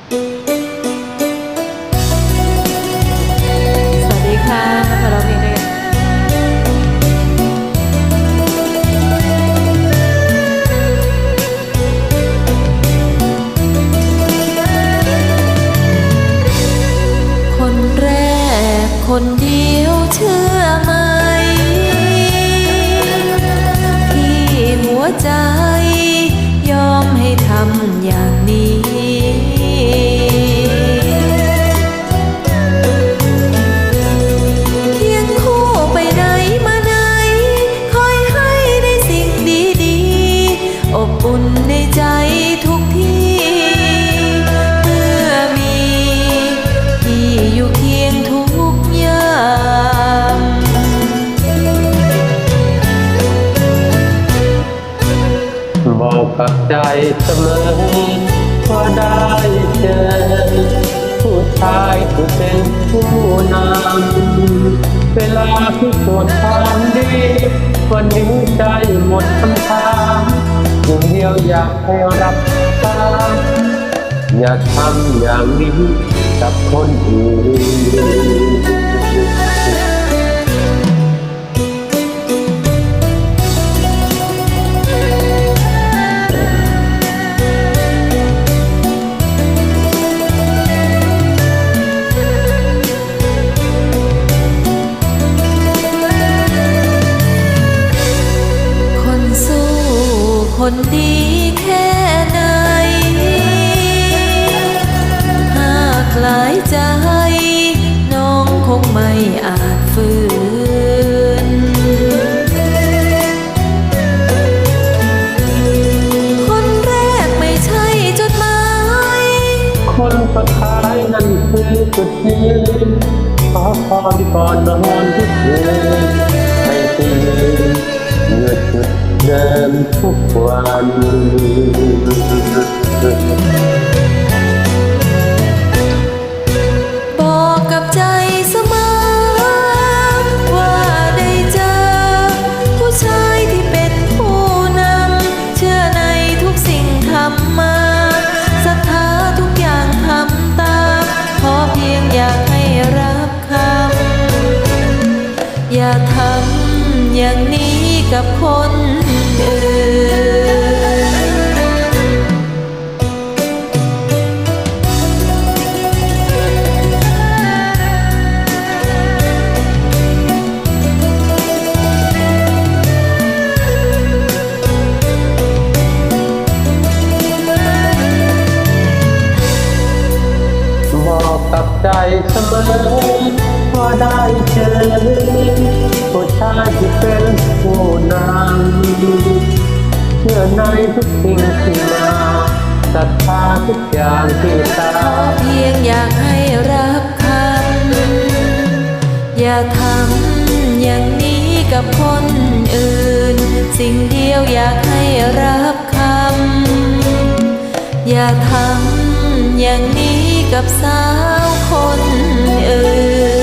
สวัสดีค่ะมาร้องเพลงด้วยกันคนแรกคนเดียวเชื่อไหมที่หัวใจยอมให้ทำอย่างนี้เคียงคู่ไปไหนมาไหนคอยให้ได้สิ่งดีๆอบอุ่นในใจทุกที่เมื่อมีที่อยู่เคียงทุกยามบอกกับใจเสมอว่าได้เจอผู้ชายที่เป็นผู้นำเวลาที่ตรวจความดีวันนี้ใจหมดคำถามอย่างเดียวอยากให้รับตาอย่าทำอย่างนี้กับคนอื่นคนดีแค่ไหนหากหลายใจน้องคงไม่อาจฝืนคนแรกไม่ใช่จุดหมายคนสุดท้ายนั่นคือจุดยืนขอพรก่อนนอนทุกคืนให้ตื่นเมื่อจุดเดิมทุกวันบอกกับใจเสมอว่าได้เจอผู้ชายที่เป็นผู้นำเชื่อในทุกสิ่งทำมาศรัทธาทุกอย่างทำตามขอเพียงอยากให้รับคำอย่าทำอย่างนี้กับคนอื่นบอกกับใจเสมอว่าได้เจอผู้ชายที่เป็นผู้นำเชื่อในทุกสิ่งที่มาศรัทธาทุกอย่างที่ตา ขอเพียงอยากให้รับคำอย่าทำอย่างนี้กับคนอื่นสิ่งเดียวอยากให้รับคำอย่าทำอย่างนี้กับสาวคนอื่น